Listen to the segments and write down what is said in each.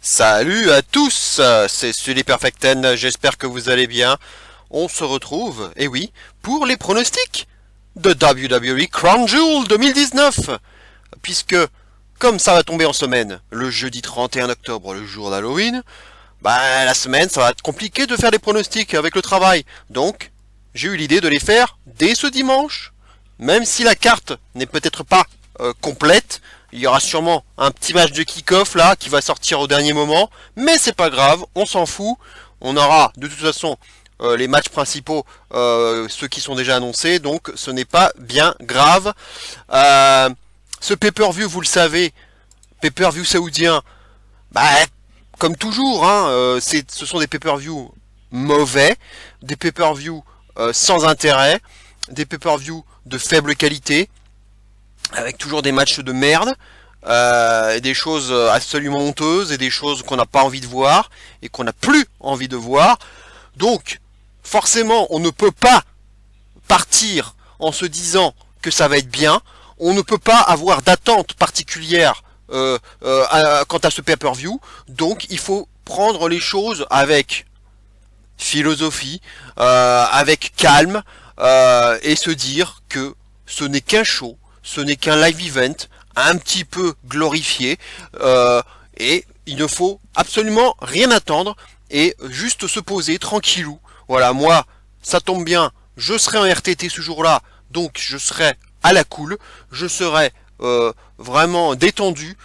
Salut à tous, c'est Sully Perfecten, j'espère que vous allez bien. On se retrouve, et oui, pour les pronostics de WWE Crown Jewel 2019. Puisque, comme ça va tomber en semaine, le jeudi 31 octobre, le jour d'Halloween, la semaine, ça va être compliqué de faire des pronostics avec le travail. Donc, j'ai eu l'idée de les faire dès ce dimanche. Même si la carte n'est peut-être pas complète, il y aura sûrement un petit match de kick-off là qui va sortir au dernier moment, mais c'est pas grave, on s'en fout. On aura de toute façon les matchs principaux, ceux qui sont déjà annoncés, donc ce n'est pas bien grave. Ce pay-per-view, vous le savez, pay-per-view saoudien, comme toujours, ce sont des pay-per-view mauvais, des pay-per-view sans intérêt, des pay-per-view de faible qualité, avec toujours des matchs de merde, et des choses absolument honteuses, et des choses qu'on n'a pas envie de voir, et qu'on n'a plus envie de voir. Donc, forcément, on ne peut pas partir en se disant que ça va être bien, on ne peut pas avoir d'attente particulière quant à ce pay-per-view, donc il faut prendre les choses avec philosophie, avec calme, et se dire que ce n'est qu'un show, ce n'est qu'un live event, un petit peu glorifié, et il ne faut absolument rien attendre, et juste se poser tranquillou. Voilà, moi, ça tombe bien, je serai en RTT ce jour-là, donc je serai à la cool, je serai vraiment détendu,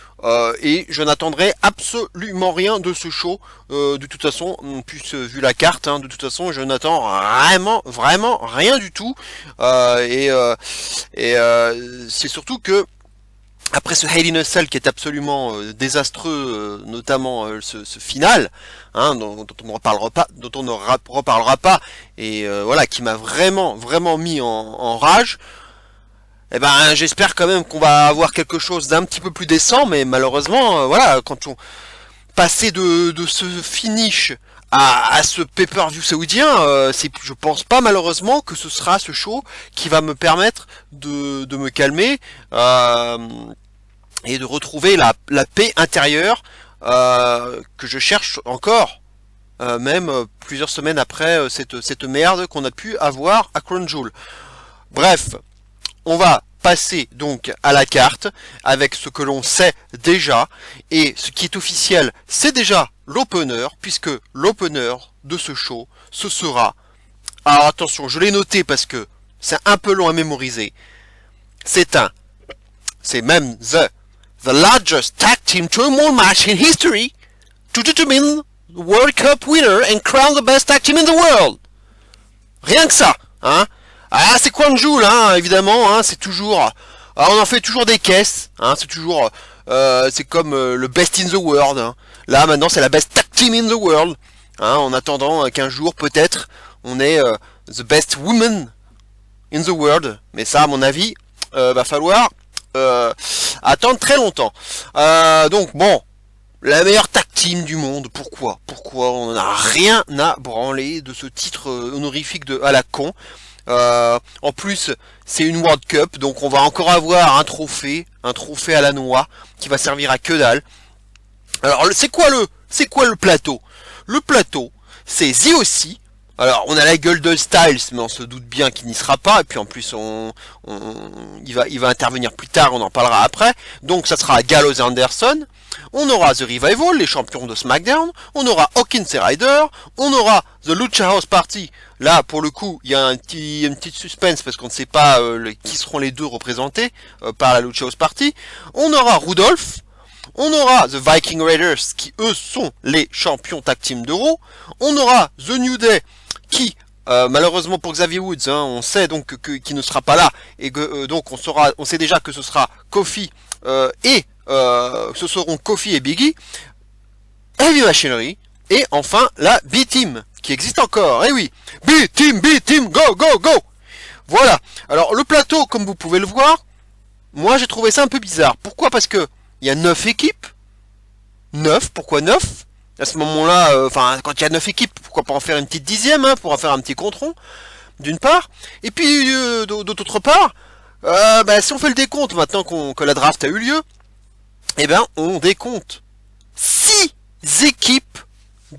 et je n'attendrai absolument rien de ce show. De toute façon, vu la carte, de toute façon, je n'attends vraiment rien du tout. C'est surtout que après ce Hell in a Cell qui est absolument désastreux, notamment ce final, dont on ne reparlera pas, et voilà, qui m'a vraiment mis en rage. J'espère quand même qu'on va avoir quelque chose d'un petit peu plus décent, mais malheureusement, voilà, quand on passait de ce finish à ce pay-per-view saoudien, je pense pas malheureusement que ce sera ce show qui va me permettre de me calmer et de retrouver la paix intérieure que je cherche encore, même plusieurs semaines après cette merde qu'on a pu avoir à Crown Jewel. Bref. On va passer donc à la carte avec ce que l'on sait déjà, et ce qui est officiel, c'est déjà l'opener, puisque l'opener de ce show, ce sera... Alors attention, je l'ai noté parce que c'est un peu long à mémoriser. C'est même the largest tag team turmoil match in history to determine the World Cup winner and crown the best tag team in the world. Rien que ça, c'est Crown Jewel, évidemment, c'est toujours... on en fait toujours des caisses, c'est toujours... c'est comme le best in the world, Là, maintenant, c'est la best tag team in the world, en attendant qu'un jour, peut-être, on ait the best woman in the world. Mais ça, à mon avis, va falloir attendre très longtemps. Donc, bon... La meilleure tag team du monde, pourquoi on n'a rien à branler de ce titre honorifique à la con. En plus, c'est une World Cup, donc on va encore avoir un trophée à la noix, qui va servir à que dalle. Alors, c'est quoi le plateau? Le plateau, c'est ZOC. Alors, on a la gueule de Styles, mais on se doute bien qu'il n'y sera pas, et puis en plus, il va intervenir plus tard, on en parlera après. Donc, ça sera Gallows et Anderson. On aura The Revival, les champions de SmackDown. On aura Hawkins et Ryder. On aura The Lucha House Party. Là, pour le coup, il y a une petite suspense parce qu'on ne sait pas qui seront les deux représentés par la Lucha House Party. On aura Rudolph. On aura The Viking Raiders, qui eux sont les champions tag team d'Euro. On aura The New Day, qui malheureusement pour Xavier Woods, on sait donc qu'il ne sera pas là, et que donc on sait déjà que ce sera Kofi ce seront Kofi et Biggie, Heavy Machinery, et enfin la B-Team, qui existe encore, et oui, B-Team, go, go, go. Voilà, alors le plateau, comme vous pouvez le voir, moi j'ai trouvé ça un peu bizarre. Pourquoi? Parce que il y a 9 équipes. 9, pourquoi 9? À ce moment-là, quand il y a 9 équipes, pourquoi pas en faire une petite dixième, pour en faire un petit compte-rond, d'une part. Et puis, d'autre part, si on fait le décompte maintenant que la draft a eu lieu, on décompte 6 équipes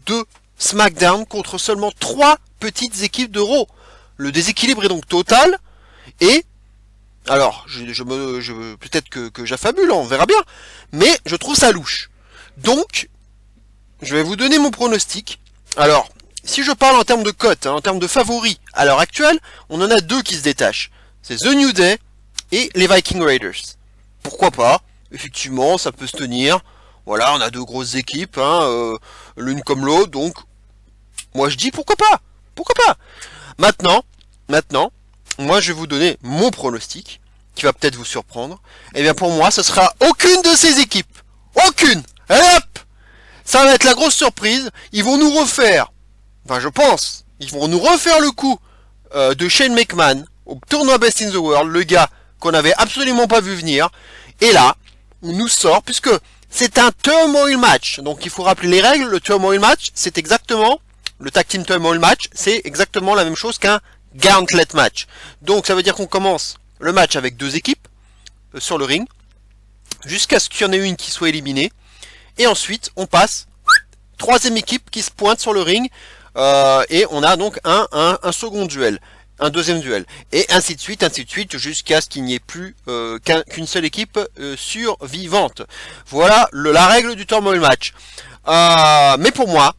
de SmackDown contre seulement 3 petites équipes de Raw. Le déséquilibre est donc total, et alors, peut-être que j'affabule, on verra bien, mais je trouve ça louche. Donc, je vais vous donner mon pronostic. Alors, si je parle en termes de cote, en termes de favoris, à l'heure actuelle, on en a 2 qui se détachent. C'est The New Day et les Viking Raiders. Pourquoi pas? Effectivement, ça peut se tenir. Voilà, on a 2 grosses équipes, l'une comme l'autre, donc moi je dis pourquoi pas? Pourquoi pas? Maintenant, moi je vais vous donner mon pronostic, qui va peut-être vous surprendre. Et bien pour moi, ce sera aucune de ces équipes. Aucune! Allez hop! Ça va être la grosse surprise. Ils vont nous refaire, enfin je pense, ils vont nous refaire le coup de Shane McMahon au tournoi Best in the World, le gars qu'on avait absolument pas vu venir. Et là, on nous sort, puisque c'est un Turmoil match. Donc il faut rappeler les règles. Le Turmoil match, c'est exactement, le Tag Team Turmoil match, c'est exactement la même chose qu'un Gauntlet match. Donc ça veut dire qu'on commence le match avec 2 équipes sur le ring, jusqu'à ce qu'il y en ait une qui soit éliminée. Et ensuite, on passe 3e équipe qui se pointe sur le ring, et on a donc un second duel, un 2e duel, et ainsi de suite, jusqu'à ce qu'il n'y ait plus qu'une seule équipe survivante. Voilà la règle du Turmoil match. Mais pour moi,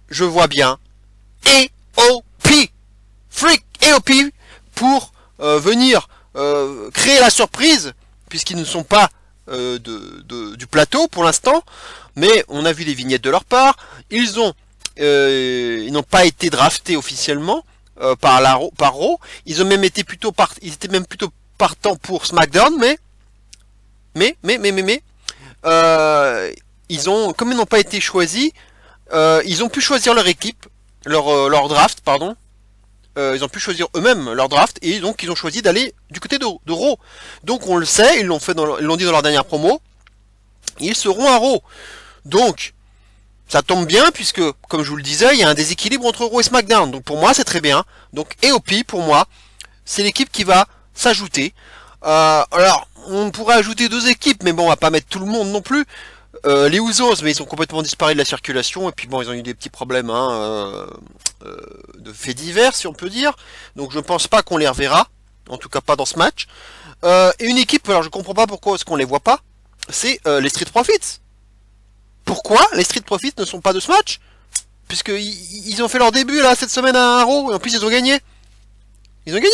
je vois bien AOP, Freak AOP, pour venir créer la surprise, puisqu'ils ne sont pas du plateau pour l'instant, mais on a vu les vignettes de leur part. Ils n'ont pas été draftés officiellement par Raw. Ils ont même été ils étaient même plutôt partants pour SmackDown, mais comme ils n'ont pas été choisis, ils ont pu choisir leur équipe, leur draft, pardon. Ils ont pu choisir eux-mêmes leur draft, et donc ils ont choisi d'aller du côté de Raw. Donc on le sait, ils l'ont dit dans leur dernière promo, ils seront à Raw. Donc ça tombe bien, puisque comme je vous le disais, il y a un déséquilibre entre Raw et SmackDown. Donc pour moi c'est très bien. Donc AOP, pour moi, c'est l'équipe qui va s'ajouter. Alors on pourrait ajouter 2 équipes, mais bon, on va pas mettre tout le monde non plus. Les Usos, mais ils ont complètement disparu de la circulation, et puis bon, ils ont eu des petits problèmes de faits divers, si on peut dire. Donc je pense pas qu'on les reverra, en tout cas pas dans ce match. Et une équipe, alors je comprends pas pourquoi est-ce qu'on les voit pas, c'est les Street Profits. Pourquoi les Street Profits ne sont pas de ce match? Puisque ils ont fait leur début là cette semaine à Raw, et en plus ils ont gagné. Ils ont gagné.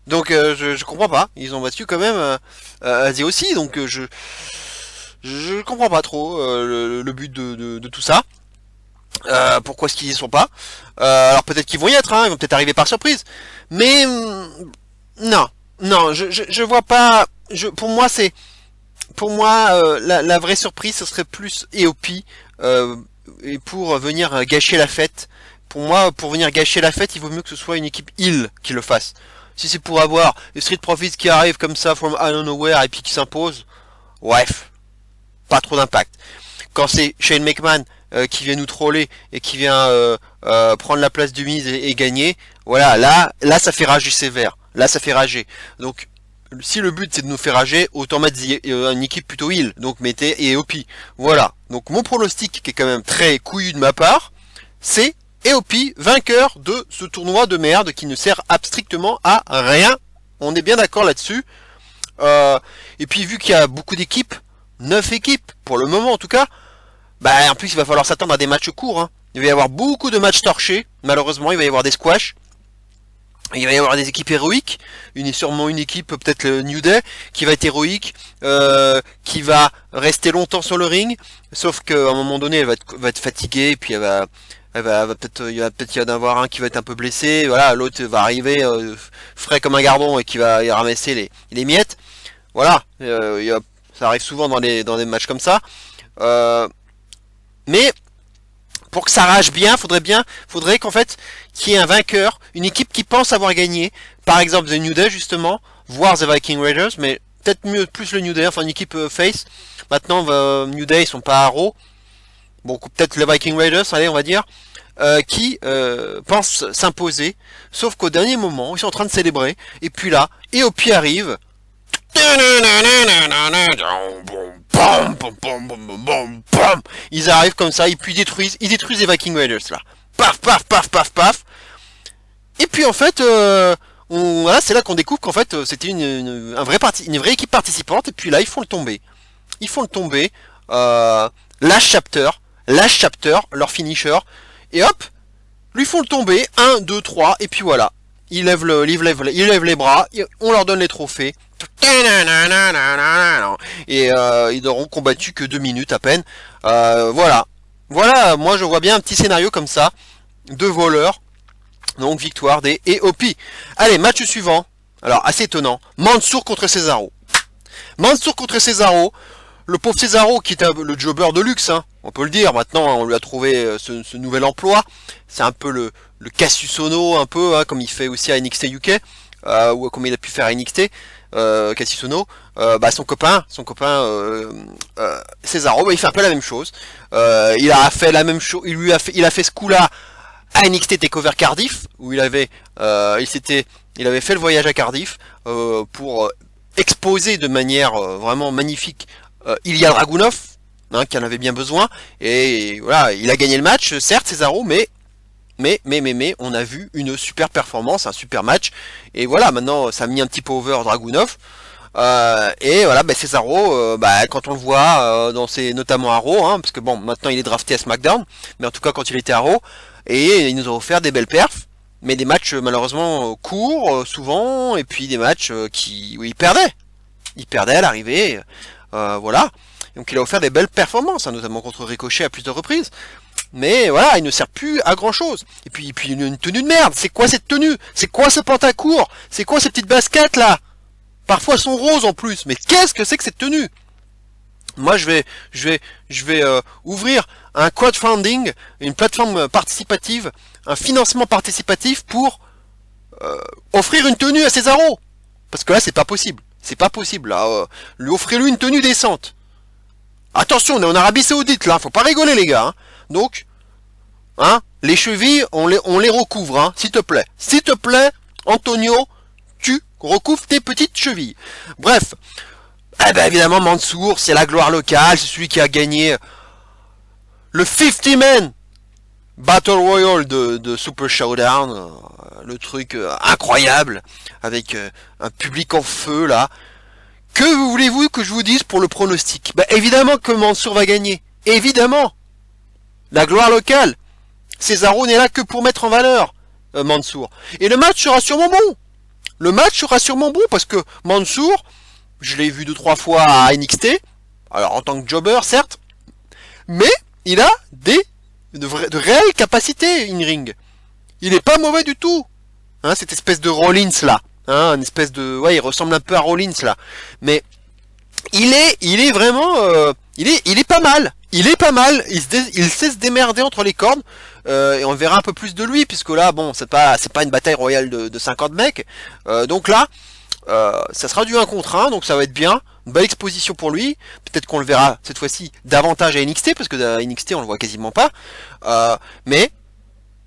Donc je comprends pas. Ils ont battu quand même Asie aussi, donc je comprends pas trop le but de tout ça. Pourquoi est-ce qu'ils y sont pas? Alors peut-être qu'ils vont y être, ils vont peut-être arriver par surprise. Mais non, je vois pas. Pour moi, la vraie surprise, ce serait plus AOP, et pour venir gâcher la fête. Pour moi, pour venir gâcher la fête, il vaut mieux que ce soit une équipe heel qui le fasse. Si c'est pour avoir les Street Profits qui arrivent comme ça from out of nowhere et puis qui s'imposent, bref, pas trop d'impact. Quand c'est Shane McMahon qui vient nous troller et qui vient prendre la place du Miz et gagner, voilà, là ça fait rager sévère. Là ça fait rager. Donc si le but c'est de nous faire rager, autant mettre une équipe plutôt heel. Donc mettez AOP. Voilà. Donc mon pronostic, qui est quand même très couillu de ma part, c'est AOP vainqueur de ce tournoi de merde qui ne sert strictement à rien. On est bien d'accord là-dessus. Et puis vu qu'il y a beaucoup d'équipes, 9 équipes pour le moment en tout cas, bah en plus il va falloir s'attendre à des matchs courts. Il va y avoir beaucoup de matchs torchés. Malheureusement, il va y avoir des squash. Il va y avoir des équipes héroïques, sûrement une équipe, peut-être le New Day, qui va être héroïque, qui va rester longtemps sur le ring, sauf qu'à un moment donné, elle va être fatiguée, et puis il va peut-être y en avoir un qui va être un peu blessé, voilà, l'autre va arriver frais comme un gardon et qui va y ramasser les miettes, voilà, ça arrive souvent dans des matchs comme ça, mais pour que ça rage bien, faudrait qu'en fait, qu'il y ait un vainqueur, une équipe qui pense avoir gagné, par exemple The New Day justement, voire The Viking Raiders, mais peut-être plus le New Day, enfin une équipe face. Maintenant, New Day, ils sont pas à Raw, bon, peut-être les Viking Raiders, allez, on va dire, qui pensent s'imposer, sauf qu'au dernier moment, ils sont en train de célébrer, et puis là, AOP arrive, Bam, bam, bam, bam, bam, bam, bam. Ils arrivent comme ça, et puis ils détruisent les Viking Raiders là. Paf, paf, paf, paf, paf. Et puis en fait, voilà, c'est là qu'on découvre qu'en fait c'était une vraie équipe participante. Et puis là, ils font le tomber. Ils font le tomber. Last chapter, leur finisher. Et hop, lui font le tomber. 1, 2, 3. Et puis voilà. Ils lèvent les bras. On leur donne les trophées. Et ils n'auront combattu que 2 minutes à peine. Voilà. Voilà, moi je vois bien un petit scénario comme ça. 2 voleurs. Donc victoire des EOP. Allez, match suivant. Alors, assez étonnant. Mansour contre Cesaro. Mansour contre Cesaro. Le pauvre Cesaro qui est le jobber de luxe, hein, on peut le dire. Maintenant, on lui a trouvé ce nouvel emploi. C'est un peu le Cassius Ohno, un peu, hein, comme il fait aussi à NXT UK, ou comme il a pu faire à NXT, Cassius Ohno. Son copain Cesaro, il fait un peu la même chose. Il a fait la même chose. Il a fait ce coup-là à NXT TakeOver Cardiff, où il avait fait le voyage à Cardiff pour exposer de manière vraiment magnifique Ilya Dragunov, hein, qui en avait bien besoin, et voilà, il a gagné le match, certes Cesaro, mais on a vu une super performance, un super match, et voilà, maintenant ça a mis un petit peu over Dragunov, et voilà, Cesaro, quand on le voit notamment à Raw, hein, parce que bon, maintenant il est drafté à SmackDown, mais en tout cas quand il était à Raw, et il nous a offert des belles perfs, mais des matchs malheureusement courts, souvent, et puis des matchs où il perdait à l'arrivée, voilà. Donc il a offert des belles performances, hein, notamment contre Ricochet à plusieurs reprises. Mais voilà, il ne sert plus à grand chose. Et puis une tenue de merde. C'est quoi cette tenue? C'est quoi ce pantacourt? C'est quoi ces petites baskets là? Parfois elles sont roses en plus. Mais qu'est-ce que c'est que cette tenue? Moi je vais ouvrir un crowdfunding, une plateforme participative, un financement participatif pour offrir une tenue à Cesaro. Parce que là c'est pas possible. C'est pas possible là. Lui offrez-lui une tenue décente. Attention, on est en Arabie Saoudite là, faut pas rigoler les gars. Hein. Donc, hein, les chevilles, on les recouvre, hein, s'il te plaît. S'il te plaît, Antonio, tu recouvres tes petites chevilles. Bref, évidemment Mansour, c'est la gloire locale, c'est celui qui a gagné le 50 Man Battle Royale de Super Showdown, le truc incroyable, avec un public en feu là. Que voulez-vous que je vous dise pour le pronostic? Évidemment que Mansour va gagner. Évidemment. La gloire locale. Cesaro n'est là que pour mettre en valeur Mansour. Et le match sera sûrement bon. Le match sera sûrement bon parce que Mansour, je l'ai vu 2-3 fois à NXT. Alors en tant que jobber, certes. Mais il a de réelles capacités in-ring. Il est pas mauvais du tout. Hein, cette espèce de Rollins là. Hein, une espèce de, il ressemble un peu à Rollins là, mais il est vraiment, il est pas mal, il sait se démerder entre les cordes, et on verra un peu plus de lui puisque là, bon, c'est pas une bataille royale de 50 mecs, donc là, ça sera du 1 contre 1, donc ça va être bien, une belle exposition pour lui, peut-être qu'on le verra cette fois-ci davantage à NXT parce que à NXT on le voit quasiment pas, mais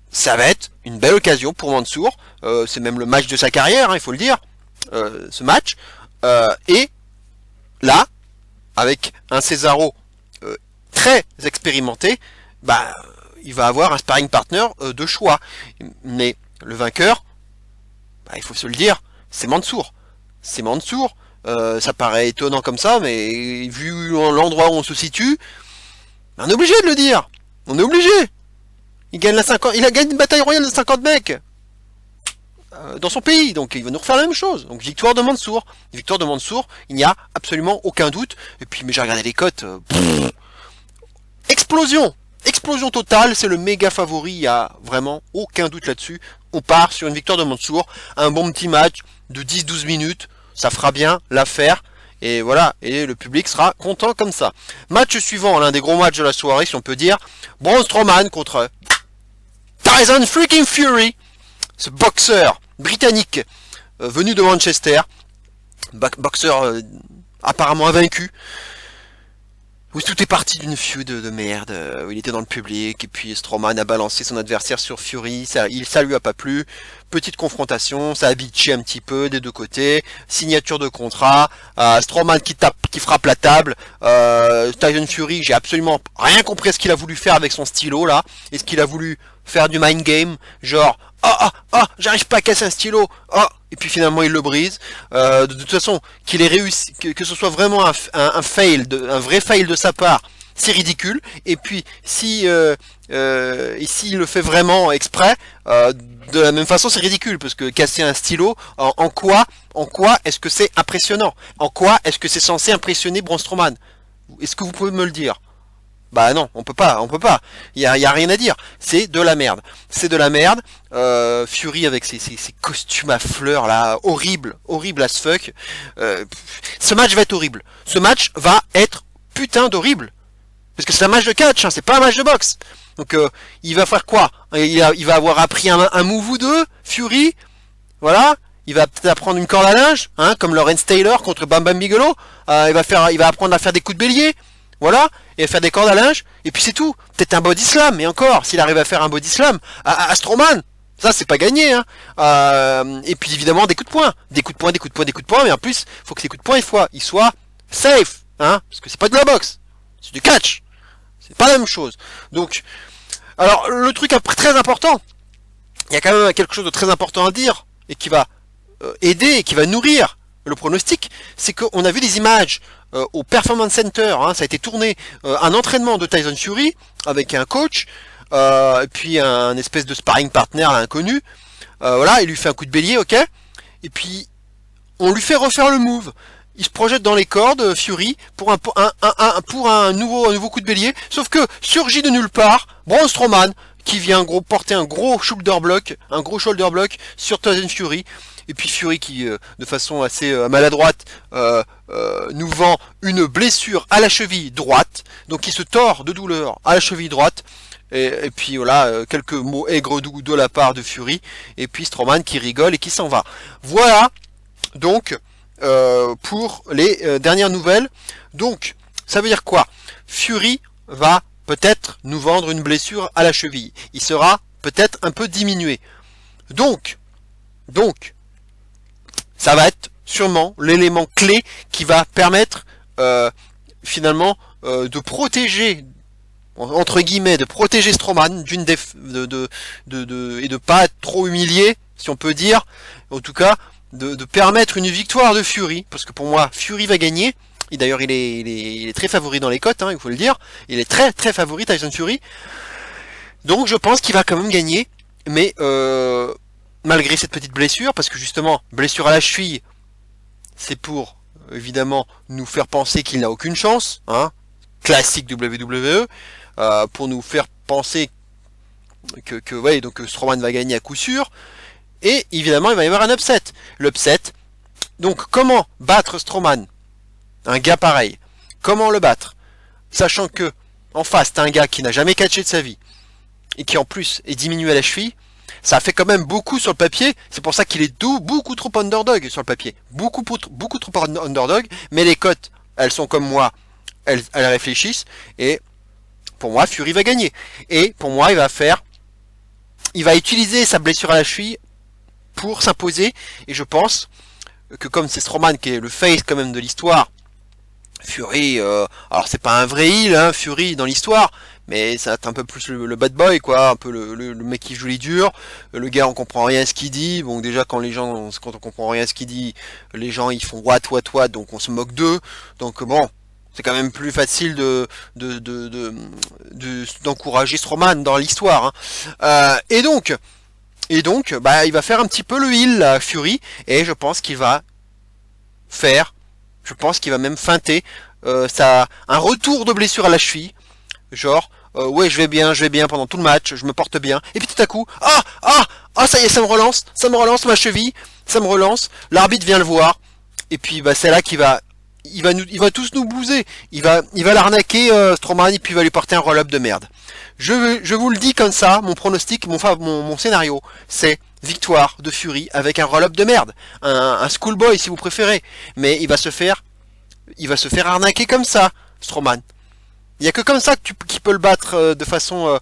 ça va être une belle occasion pour Mansour. C'est même le match de sa carrière, hein, il faut le dire. Ce match. Et là, avec un Cesaro très expérimenté, il va avoir un sparring partner de choix. Mais le vainqueur, il faut se le dire, c'est Mansour. C'est Mansour. Ça paraît étonnant comme ça, mais vu l'endroit où on se situe, on est obligé de le dire. On est obligé. Il a gagné une bataille royale de 50 mecs dans son pays, donc il va nous refaire la même chose. Donc victoire de Mansour. Victoire de Mansour, il n'y a absolument aucun doute. Et puis, mais j'ai regardé les cotes. Explosion totale, c'est le méga favori, il n'y a vraiment aucun doute là-dessus. On part sur une victoire de Mansour, un bon petit match de 10-12 minutes, ça fera bien l'affaire. Et voilà, et le public sera content comme ça. Match suivant, l'un des gros matchs de la soirée, si on peut dire. Braun Strowman contre Tyson freaking Fury, ce boxeur britannique venu de Manchester, boxeur apparemment invaincu. où tout est parti d'une feud de merde, où il était dans le public, et puis Strowman a balancé son adversaire sur Fury, ça lui a pas plu, petite confrontation, ça a bitché un petit peu des deux côtés, signature de contrat, Strowman qui frappe la table, Tyson Fury, j'ai absolument rien compris à ce qu'il a voulu faire avec son stylo là, est-ce qu'il a voulu faire du mind game, genre, j'arrive pas à casser un stylo, et puis finalement il le brise. De toute façon, qu'il ait réussi, que ce soit vraiment un fail, un vrai fail de sa part, c'est ridicule. Et puis si s'il le fait vraiment exprès, de la même façon c'est ridicule, parce que casser un stylo, en quoi est-ce que c'est impressionnant? En quoi est-ce que c'est censé impressionner Braun Strowman? Est-ce que vous pouvez me le dire? Bah non, on peut pas. Il y a rien à dire. C'est de la merde. Fury avec ses costumes à fleurs là, horrible as fuck. Ce match va être horrible. Ce match va être putain d'horrible. Parce que c'est un match de catch, hein, c'est pas un match de boxe. Donc il va faire quoi? Il va avoir appris un move ou deux, Fury. Voilà. Il va peut-être apprendre une corde à linge, hein, comme Lawrence Taylor contre Bam Bam Bigelow. Il va apprendre à faire des coups de bélier. Voilà, et à faire des cordes à linge, et puis c'est tout. Peut-être un body slam, et encore, s'il arrive à faire un body slam à Strowman, ça c'est pas gagné, hein. Et puis évidemment des coups de poing, mais en plus, faut que ces coups de poing ils soient safe, hein, parce que c'est pas de la boxe, c'est du catch, c'est pas la même chose. Donc, alors le truc très important, il y a quand même quelque chose de très important à dire, et qui va aider, et qui va nourrir le pronostic, c'est qu'on a vu des images au Performance Center, hein, ça a été tourné, un entraînement de Tyson Fury avec un coach, et puis un espèce de sparring partner là, inconnu. Voilà, il lui fait un coup de bélier, ok, et puis on lui fait refaire le move. Il se projette dans les cordes, Fury, pour un nouveau coup de bélier, sauf que surgit de nulle part Braun Strowman qui vient porter un gros shoulder block sur Tyson Fury. Et puis Fury qui, de façon assez maladroite, nous vend une blessure à la cheville droite. Donc il se tord de douleur à la cheville droite. Et puis voilà, quelques mots aigres-doux de la part de Fury. Et puis Strowman qui rigole et qui s'en va. Voilà donc pour les dernières nouvelles. Donc ça veut dire quoi? Fury va peut-être nous vendre une blessure à la cheville. Il sera peut-être un peu diminué. Donc ça va être sûrement l'élément clé qui va permettre finalement de protéger, entre guillemets, de protéger Strowman et de pas être trop humilié, si on peut dire, en tout cas de permettre une victoire de Fury, parce que pour moi Fury va gagner. Et d'ailleurs il est très favori dans les cotes, hein, il faut le dire, il est très très favori Tyson Fury, donc je pense qu'il va quand même gagner, mais malgré cette petite blessure, parce que justement, blessure à la cheville, c'est pour, évidemment, nous faire penser qu'il n'a aucune chance, hein, classique WWE, pour nous faire penser que Strowman va gagner à coup sûr, et évidemment, il va y avoir un upset. L'upset, donc comment battre Strowman, un gars pareil, comment le battre, sachant que, en face, t'as un gars qui n'a jamais catché de sa vie, et qui en plus est diminué à la cheville. Ça fait quand même beaucoup sur le papier, c'est pour ça qu'il est beaucoup trop underdog sur le papier. Beaucoup trop underdog, mais les cotes, elles sont comme moi, elles réfléchissent, et pour moi, Fury va gagner. Et pour moi, il va utiliser sa blessure à la cheville pour s'imposer, et je pense que comme c'est Strowman qui est le face quand même de l'histoire, Fury, alors c'est pas un vrai heel, hein, Fury dans l'histoire, mais ça un peu plus le bad boy, quoi, un peu le mec qui joue les durs, le gars on comprend rien à ce qu'il dit, bon déjà quand on comprend rien à ce qu'il dit, les gens ils font what, donc on se moque d'eux, donc bon, c'est quand même plus facile d'encourager Strowman dans l'histoire, hein. Et donc, bah il va faire un petit peu le heel, là, Fury, et je pense qu'il va même feinter un retour de blessure à la cheville, genre ouais je vais bien pendant tout le match, je me porte bien, et puis tout à coup ça y est, ça me relance ma cheville, ça me relance, l'arbitre vient le voir, et puis bah c'est là qu'il va tous nous blouser, il va l'arnaquer Strowman, et puis il va lui porter un roll-up de merde. Je vous le dis comme ça, mon pronostic, mon scénario, c'est victoire de Fury avec un roll-up de merde, un schoolboy si vous préférez, mais il va se faire arnaquer comme ça, Strowman. Il y a que comme ça que qui peut le battre de façon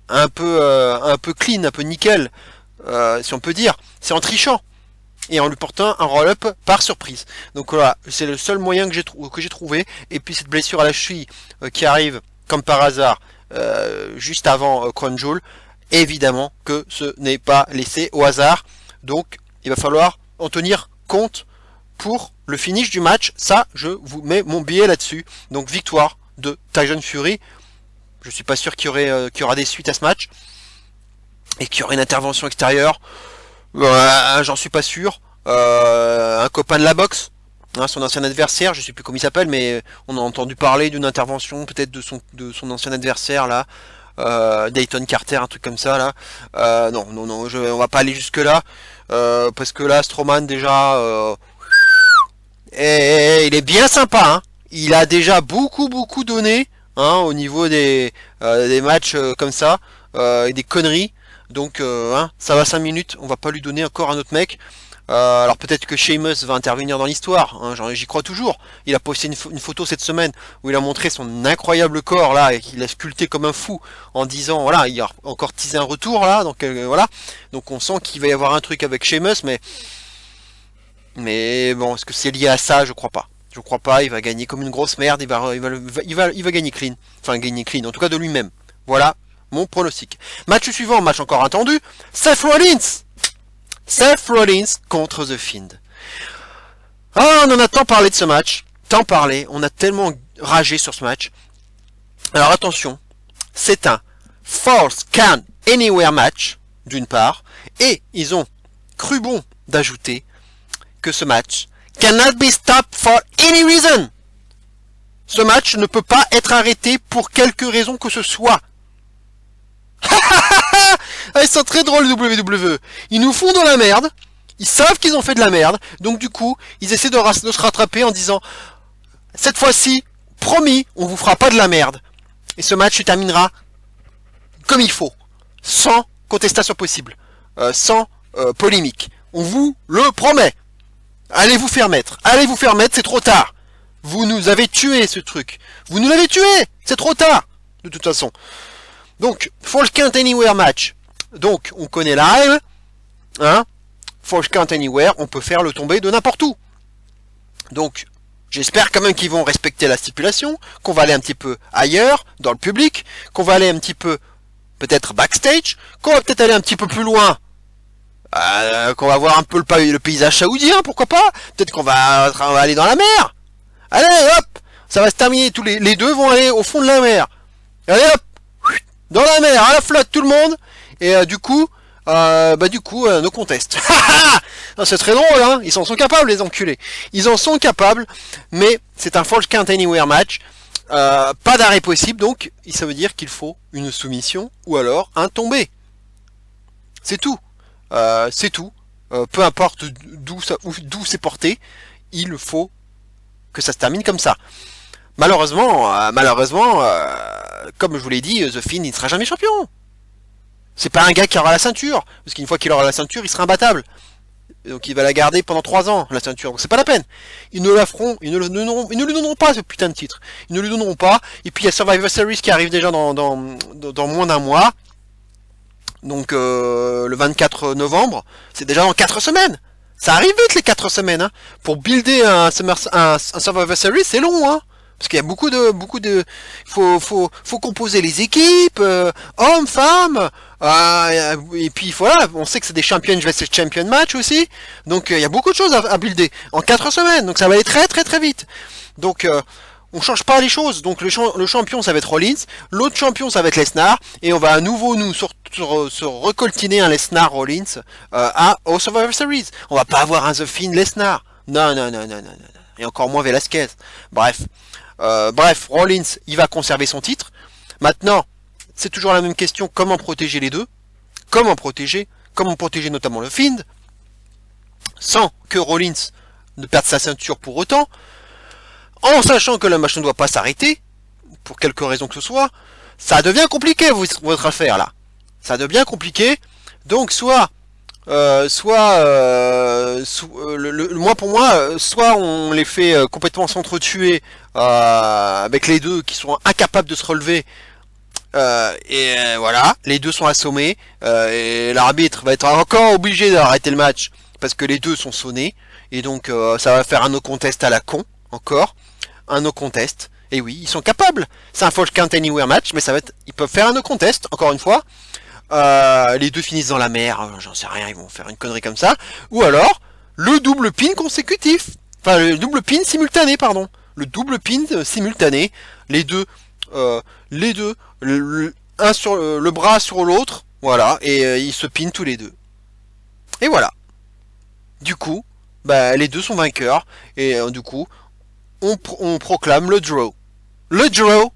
un peu clean, un peu nickel, si on peut dire. C'est en trichant et en lui portant un roll-up par surprise. Donc voilà, c'est le seul moyen que j'ai trouvé. Et puis cette blessure à la cheville qui arrive comme par hasard juste avant Crown Jewel, évidemment que ce n'est pas laissé au hasard. Donc il va falloir en tenir compte pour le finish du match. Ça, je vous mets mon billet là-dessus. Donc victoire de Tyson Fury. Je suis pas sûr qu'il y aura des suites à ce match et qu'il y aura une intervention extérieure. J'en suis pas sûr. Un copain de la boxe, hein, son ancien adversaire, je sais plus comment il s'appelle, mais on a entendu parler d'une intervention peut-être de son ancien adversaire là, Dayton Carter, un truc comme ça là. Non, on va pas aller jusque là, parce que là Strowman déjà, il est bien sympa, hein. Il a déjà beaucoup donné, hein, au niveau des matchs comme ça, et des conneries. Donc hein, ça va 5 minutes, on va pas lui donner encore un autre mec. Alors peut-être que Sheamus va intervenir dans l'histoire, hein, j'y crois toujours. Il a posté une photo cette semaine où il a montré son incroyable corps là et qu'il a sculpté comme un fou en disant voilà, il a encore teasé un retour là, donc voilà. Donc on sent qu'il va y avoir un truc avec Sheamus, mais bon, est-ce que c'est lié à ça? Je crois pas. Je crois pas, il va gagner comme une grosse merde, il va gagner clean. Enfin gagner clean, en tout cas de lui-même. Voilà mon pronostic. Match suivant, match encore attendu, Seth Rollins contre The Fiend. Ah, on en a tant parlé de ce match, tant parlé, on a tellement ragé sur ce match. Alors attention, c'est un False Count Anywhere match, d'une part, et ils ont cru bon d'ajouter que ce match cannot be stopped for any reason. Ce match ne peut pas être arrêté pour quelque raison que ce soit. Ils sont très drôles, WWE. Ils nous font de la merde. Ils savent qu'ils ont fait de la merde. Donc du coup, ils essaient de se rattraper en disant cette fois-ci, promis, on vous fera pas de la merde. Et ce match se terminera comme il faut. Sans contestation possible. Sans polémique. On vous le promet. Allez vous faire mettre, c'est trop tard. Vous nous avez tué ce truc. Vous nous l'avez tué, c'est trop tard. De toute façon. Donc, False Count Anywhere match. Donc, on connaît la règle. Hein? False Count Anywhere, on peut faire le tomber de n'importe où. Donc, j'espère quand même qu'ils vont respecter la stipulation, qu'on va aller un petit peu ailleurs, dans le public, qu'on va aller un petit peu, peut-être backstage, qu'on va peut-être aller un petit peu plus loin. Qu'on va voir un peu le paysage saoudien, pourquoi pas? Peut-être qu'on va aller dans la mer. Allez, hop! Ça va se terminer, les deux vont aller au fond de la mer. Allez, hop! Dans la mer, à la flotte, tout le monde. Et du coup, no contest. C'est très drôle, hein. Ils en sont capables, les enculés. Ils en sont capables, mais c'est un False Count Anywhere match. Pas d'arrêt possible, donc ça veut dire qu'il faut une soumission ou alors un tombé. C'est tout. C'est tout. Peu importe d'où c'est porté, il faut que ça se termine comme ça. Malheureusement, comme je vous l'ai dit, The Fiend il ne sera jamais champion. C'est pas un gars qui aura la ceinture, parce qu'une fois qu'il aura la ceinture, il sera imbattable. Donc il va la garder pendant 3 ans, la ceinture. Donc c'est pas la peine. Ils ne lui donneront pas ce putain de titre. Ils ne lui donneront pas. Et puis il y a Survivor Series qui arrive déjà dans moins d'un mois. Donc le 24 novembre, c'est déjà dans 4 semaines. Ça arrive vite les 4 semaines. Hein. Pour builder un Survivor Series, c'est long. Hein. Parce qu'il y a beaucoup de, faut composer les équipes, hommes, femmes, et puis voilà, on sait que c'est des champions vs champion match aussi, donc il y a beaucoup de choses à builder en 4 semaines, donc ça va aller très très très vite. Donc on change pas les choses, donc le champion ça va être Rollins, l'autre champion ça va être Lesnar, et on va à nouveau nous se recoltiner un Lesnar Rollins au Survivor Series. On va pas avoir un The Fiend Lesnar, non, et encore moins Velasquez. Bref, Rollins, il va conserver son titre. Maintenant, c'est toujours la même question, comment protéger les deux? Comment protéger notamment le Fiend, sans que Rollins ne perde sa ceinture pour autant, en sachant que le match ne doit pas s'arrêter, pour quelque raison que ce soit. Ça devient compliqué votre affaire là. Ça devient compliqué. Donc soit moi pour moi, soit on les fait complètement s'entretuer avec les deux qui sont incapables de se relever. Voilà, les deux sont assommés et l'arbitre va être encore obligé d'arrêter le match parce que les deux sont sonnés et donc ça va faire un no contest à la con encore, un no contest. Et oui, ils sont capables. C'est un Falls Count Anywhere match, mais ça va être, ils peuvent faire un no contest encore une fois. Les deux finissent dans la mer, j'en sais rien, ils vont faire une connerie comme ça. Ou alors le double pin consécutif, enfin le double pin simultané, pardon, le double pin simultané. Les deux, un sur le bras sur l'autre, voilà, et ils se pinent tous les deux. Et voilà. Du coup, bah les deux sont vainqueurs et du coup, on proclame le draw. Le draw,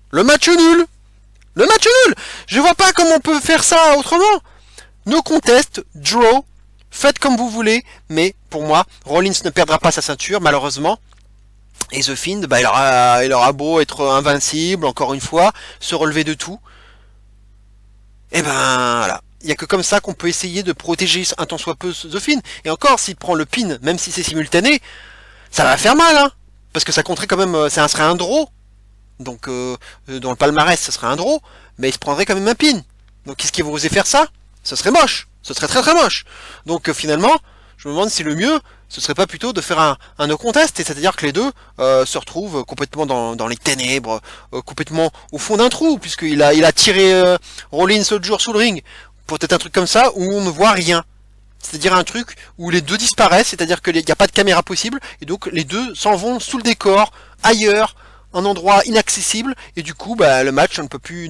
le match nul. Le match nul. Je vois pas comment on peut faire ça autrement. No contest, draw, faites comme vous voulez, mais pour moi, Rollins ne perdra pas sa ceinture, malheureusement. Et The Fiend, bah, il aura beau être invincible, encore une fois, se relever de tout. Et ben voilà. Il n'y a que comme ça qu'on peut essayer de protéger un tant soit peu The Fiend. Et encore, s'il prend le pin, même si c'est simultané, ça va faire mal, hein. Parce que ça compterait quand même, ça serait un draw. Donc dans le palmarès, ce serait un draw, mais il se prendrait quand même un pin. Donc qu'est-ce qui va oser faire ça? Ce serait moche. Ce serait très très moche. Donc finalement, je me demande si le mieux, ce serait pas plutôt de faire un no contest, c'est-à-dire que les deux se retrouvent complètement dans les ténèbres, complètement au fond d'un trou, puisqu'il a tiré Rollins l'autre jour sous le ring. Peut-être un truc comme ça où on ne voit rien. C'est-à-dire un truc où les deux disparaissent, c'est-à-dire qu'il n'y a pas de caméra possible, et donc les deux s'en vont sous le décor, ailleurs, un endroit inaccessible, et du coup, bah, le match, on ne peut plus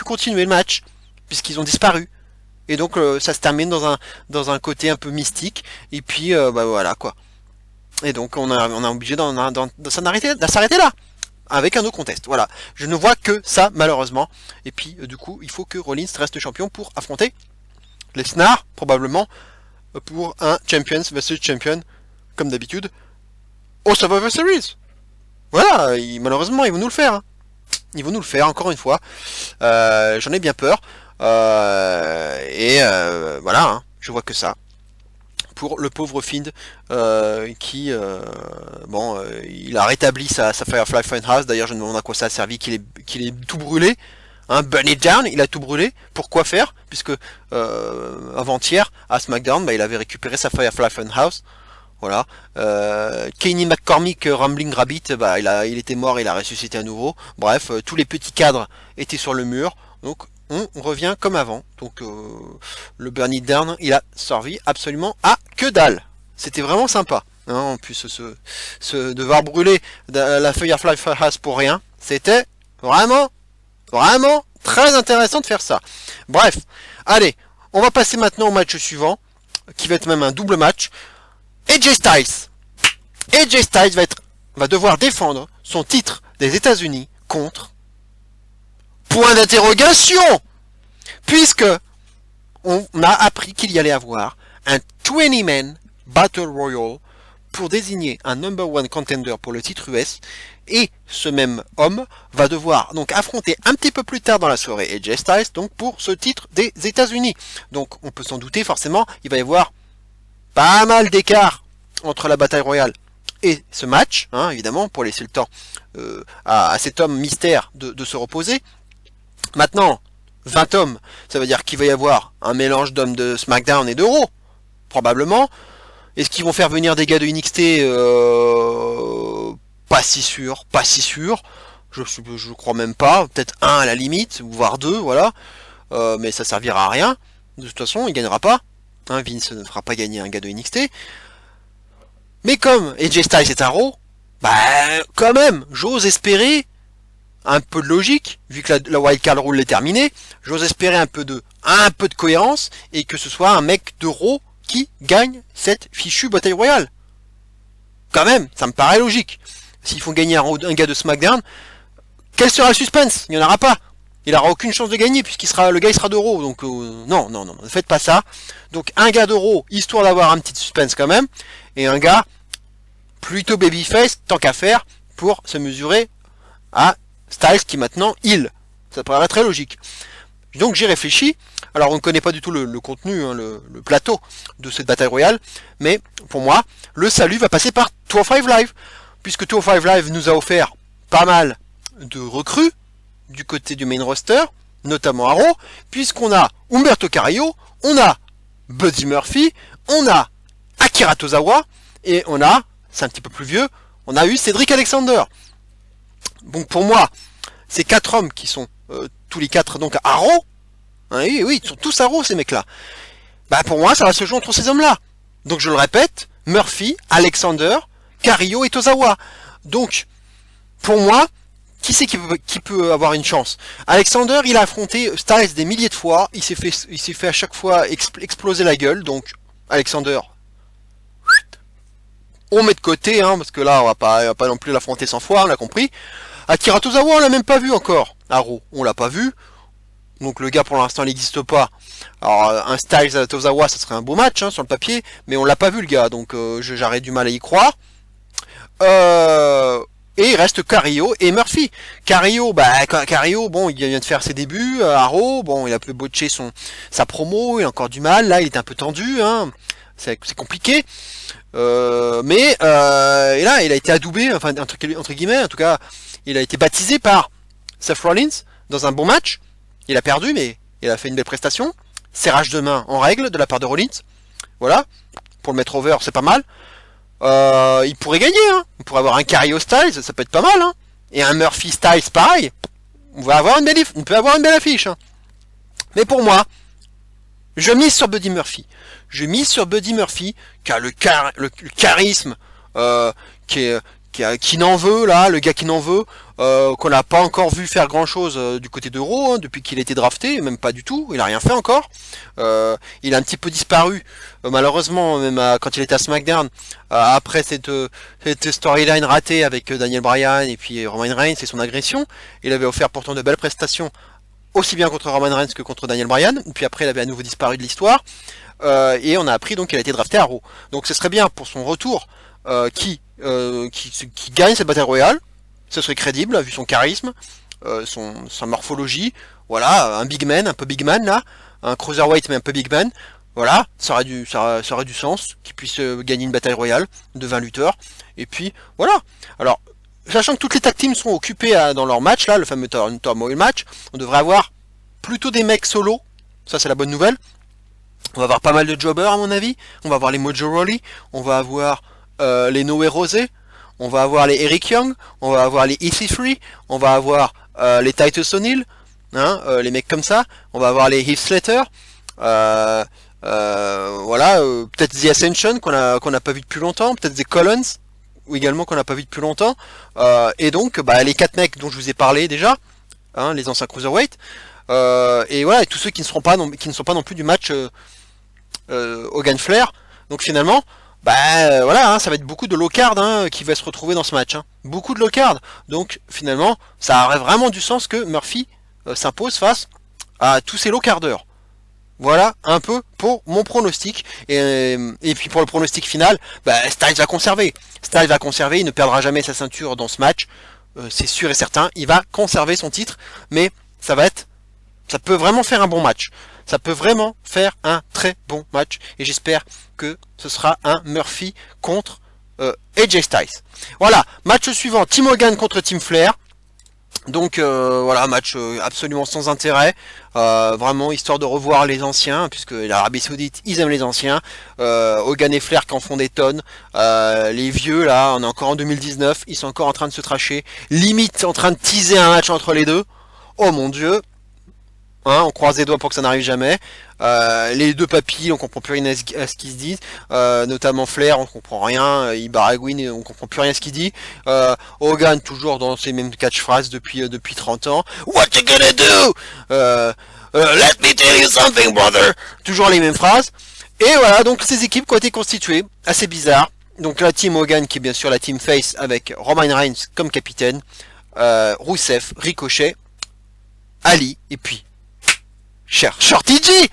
continuer le match, puisqu'ils ont disparu. Et donc, ça se termine dans un côté un peu mystique, et puis, bah voilà, quoi. Et donc, on est obligé de s'arrêter là, avec un no contest. Voilà. Je ne vois que ça, malheureusement. Et puis, du coup, il faut que Rollins reste champion pour affronter Lesnar, probablement, pour un Champions vs Champion, comme d'habitude, au Survivor Series. Voilà, malheureusement, ils vont nous le faire. Hein. Ils vont nous le faire, encore une fois. J'en ai bien peur. Voilà, hein, je vois que ça. Pour le pauvre Fiend, qui, il a rétabli sa Firefly Funhouse. D'ailleurs, je me demande à quoi ça a servi qu'il ait tout brûlé. Hein, Burn It Down, il a tout brûlé. Pourquoi faire? Puisque avant-hier, à SmackDown, bah, il avait récupéré sa Firefly Funhouse. Voilà. Kenny McCormick, Rambling Rabbit, bah, il était mort, il a ressuscité à nouveau. Bref, tous les petits cadres étaient sur le mur. Donc, on revient comme avant. Donc, le Burn It Down, il a servi absolument à que dalle. C'était vraiment sympa. Hein, en plus, devoir brûler la Firefly Funhouse pour rien, c'était vraiment très intéressant de faire ça. Bref, allez, on va passer maintenant au match suivant, qui va être même un double match. AJ Styles va devoir défendre son titre des États-Unis contre point d'interrogation, puisque on a appris qu'il y allait avoir un 20-man Battle Royale pour désigner un number one contender pour le titre US, et ce même homme va devoir donc affronter un petit peu plus tard dans la soirée AJ Styles, donc pour ce titre des États-Unis. Donc on peut s'en douter, forcément, il va y avoir pas mal d'écart entre la bataille royale et ce match, hein, évidemment, pour laisser le temps à cet homme mystère de se reposer. Maintenant, 20 hommes, ça veut dire qu'il va y avoir un mélange d'hommes de SmackDown et de Raw, probablement. Est-ce qu'ils vont faire venir des gars de NXT? Pas si sûr. Je crois même pas. Peut-être un à la limite, voire deux, voilà. Mais ça servira à rien. De toute façon, il gagnera pas. Hein, Vince ne fera pas gagner un gars de NXT. Mais comme AJ Styles est un Raw, bah quand même, j'ose espérer un peu de logique, vu que la wildcard rule est terminée, j'ose espérer un peu de cohérence, et que ce soit un mec de Raw qui gagne cette fichue bataille royale. Quand même, ça me paraît logique. S'ils font gagner un gars de SmackDown, quel sera le suspense? Il n'y en aura pas. Il n'aura aucune chance de gagner, le gars il sera de Raw. Donc non, ne faites pas ça. Donc un gars de Raw, histoire d'avoir un petit suspense quand même, et un gars plutôt babyface, tant qu'à faire, pour se mesurer à Styles qui maintenant heal. Ça paraît très logique. Donc j'ai réfléchi. Alors on ne connaît pas du tout le contenu, hein, le plateau de cette bataille royale, mais pour moi, le salut va passer par 205 Live, puisque 205 Live nous a offert pas mal de recrues du côté du main roster, notamment à Raw, puisqu'on a Humberto Carrillo, on a Buddy Murphy, on a Akira Tozawa, et on a, c'est un petit peu plus vieux, on a eu Cedric Alexander. Donc pour moi, ces 4 hommes qui sont tous les 4 donc à Raw, hein, oui, ils sont tous à Raw ces mecs-là. Bah pour moi, ça va se jouer entre ces hommes-là. Donc je le répète, Murphy, Alexander, Carrillo et Tozawa. Donc, pour moi, qui c'est qui peut avoir une chance? Alexander, il a affronté Styles des milliers de fois, il s'est fait à chaque fois exploser la gueule, donc Alexander, on met de côté, hein, parce que là, on va pas non plus l'affronter 100 fois, on l'a compris. Akira Tozawa, on l'a même pas vu encore. Raw, on l'a pas vu. Donc le gars pour l'instant il n'existe pas. Alors un Styles à Tozawa, ça serait un beau match hein, sur le papier, mais on l'a pas vu le gars, donc j'aurais du mal à y croire. Et il reste Carrillo et Murphy. Carrillo, bon, il vient de faire ses débuts à Raw, bon, il a un peu botché sa promo, il a encore du mal, là il est un peu tendu, hein. C'est compliqué. Mais et là il a été adoubé, enfin entre guillemets, en tout cas, il a été baptisé par Seth Rollins dans un bon match. Il a perdu, mais il a fait une belle prestation. Serrage de main en règle de la part de Rollins. Voilà. Pour le mettre over, c'est pas mal. Il pourrait gagner, hein. On pourrait avoir un Carrillo Styles, ça peut être pas mal, hein. Et un Murphy Styles, pareil. On peut avoir une belle affiche, hein. Mais pour moi, je mise sur Buddy Murphy. Je mise sur Buddy Murphy, qui a le charisme, qui n'en veut, là, le gars qui n'en veut, qu'on n'a pas encore vu faire grand chose du côté de Raw, hein, depuis qu'il a été drafté, même pas du tout, il a rien fait encore. Il a un petit peu disparu, malheureusement, même quand il était à SmackDown, après cette storyline ratée avec Daniel Bryan et puis Roman Reigns et son agression. Il avait offert pourtant de belles prestations, aussi bien contre Roman Reigns que contre Daniel Bryan, puis après il avait à nouveau disparu de l'histoire, et on a appris donc qu'il a été drafté à Raw. Donc ce serait bien pour son retour qui gagne cette bataille royale. Ce serait crédible vu son charisme, sa morphologie, voilà, un big man, un peu big man là, un cruiserweight mais un peu big man, voilà, ça aurait du sens qu'il puisse gagner une bataille royale de 20 lutteurs, et puis voilà. Alors, sachant que toutes les tag teams sont occupées dans leur match là, le fameux Turmoil match, on devrait avoir plutôt des mecs solo, ça c'est la bonne nouvelle. On va avoir pas mal de jobbers à mon avis, on va avoir les Mojo Rawley, on va avoir les Noé Rosé, on va avoir les Eric Young, on va avoir les EC3, on va avoir les Titus O'Neil, hein, les mecs comme ça, on va avoir les Heath Slater, voilà, peut-être The Ascension qu'on a pas vu depuis longtemps, peut-être The Collins, ou également qu'on n'a pas vu depuis longtemps, et donc les 4 mecs dont je vous ai parlé déjà, hein, les anciens Cruiserweight, et voilà, et tous ceux qui ne sont pas non plus du match Hogan Flair, donc finalement, voilà, hein, ça va être beaucoup de low card hein, qui va se retrouver dans ce match. Hein. Beaucoup de low card. Donc finalement, ça aurait vraiment du sens que Murphy s'impose face à tous ces low cardeurs. Voilà un peu pour mon pronostic. Et puis pour le pronostic final, Styles va conserver. Styles va conserver, il ne perdra jamais sa ceinture dans ce match. C'est sûr et certain, il va conserver son titre. Mais ça peut vraiment faire un bon match. Ça peut vraiment faire un très bon match. Et j'espère que ce sera un Murphy contre AJ Styles. Voilà, match suivant, Team Hogan contre Team Flair. Donc voilà, match absolument sans intérêt. Vraiment, histoire de revoir les anciens, puisque l'Arabie Saoudite, ils aiment les anciens. Hogan et Flair qui en font des tonnes. Les vieux, là, on est encore en 2019, ils sont encore en train de se tracher. Limite en train de teaser un match entre les deux. Oh mon Dieu. Hein, on croise les doigts pour que ça n'arrive jamais. Les deux papis, on comprend plus rien à ce qu'ils se disent. Notamment Flair, on comprend rien. Il baragouine, on comprend plus rien à ce qu'il dit. Hogan toujours dans ses mêmes catchphrases depuis 30 ans. What you gonna do? Let me tell you something, brother. Toujours les mêmes phrases. Et voilà, donc ces équipes qui ont été constituées, assez bizarre. Donc la team Hogan qui est bien sûr la team face avec Roman Reigns comme capitaine, Rusev, Ricochet, Ali et puis Shorty G.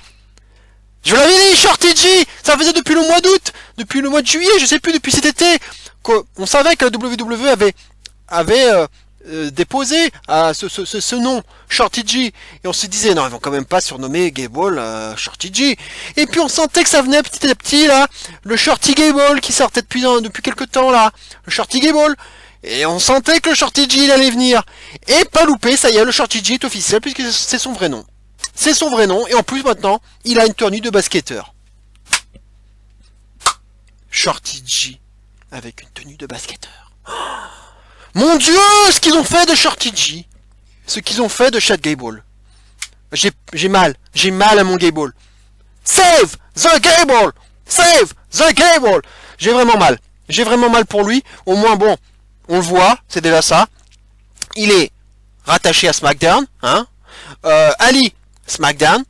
Je l'avais dit, Shorty G. Ça faisait depuis le mois d'août, depuis le mois de juillet, je sais plus, depuis cet été, qu'on savait que la WWE avait déposé à ce nom, Shorty G. Et on se disait, non, ils vont quand même pas surnommer Gable Shorty G. Et puis on sentait que ça venait petit à petit, là, le Shorty Gable qui sortait depuis quelques temps, là, le Shorty Gable. Et on sentait que le Shorty G, il allait venir. Et pas loupé, ça y est, le Shorty G est officiel, puisque c'est son vrai nom. C'est son vrai nom, et en plus, maintenant, il a une tenue de basketteur. Shorty G, avec une tenue de basketteur. Mon Dieu, ce qu'ils ont fait de Shorty G. Ce qu'ils ont fait de Chad Gable. J'ai mal à mon Gable. Save the Gable. Save the Gable. J'ai vraiment mal pour lui. Au moins, bon, on le voit, c'est déjà ça. Il est rattaché à SmackDown. Hein. Ali, SmackDown.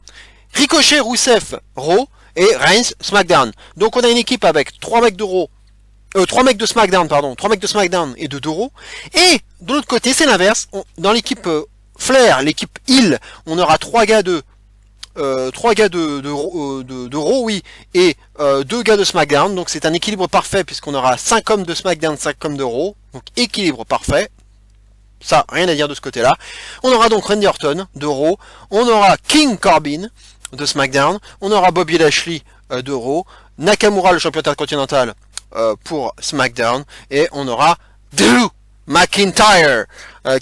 Ricochet, Rusev, Raw. Et Reigns, SmackDown. Donc on a une équipe avec 3 mecs de Raw. 3 mecs de SmackDown, pardon. 3 mecs de SmackDown et de Raw. Et de l'autre côté, c'est l'inverse. Dans l'équipe Flair, l'équipe Hill, on aura 3 gars de Raw, oui, et 2 gars de SmackDown. Donc c'est un équilibre parfait puisqu'on aura 5 hommes de SmackDown, 5 hommes de Raw. Donc équilibre parfait. Ça, rien à dire de ce côté-là. On aura donc Randy Orton de Raw. On aura King Corbin de SmackDown. On aura Bobby Lashley de Raw. Nakamura, le champion intercontinental, pour SmackDown. Et on aura Drew McIntyre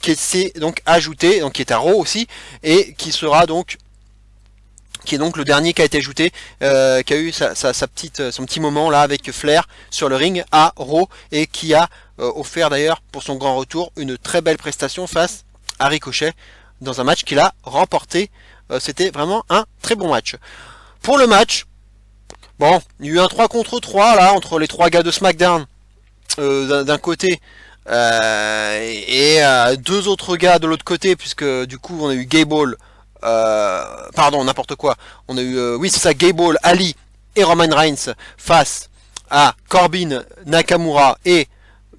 qui s'est donc ajouté, donc qui est à Raw aussi, et qui sera donc le dernier qui a été ajouté, qui a eu son petit moment là avec Flair sur le ring à Raw, et qui a offert d'ailleurs pour son grand retour une très belle prestation face à Ricochet dans un match qu'il a remporté. C'était vraiment un très bon match. Pour le match, bon, il y a eu un 3 contre 3 là entre les 3 gars de SmackDown d'un côté et 2 autres gars de l'autre côté, puisque du coup on a eu Gable, pardon, n'importe quoi, on a eu, oui c'est ça, Gable, Ali et Roman Reigns face à Corbin, Nakamura et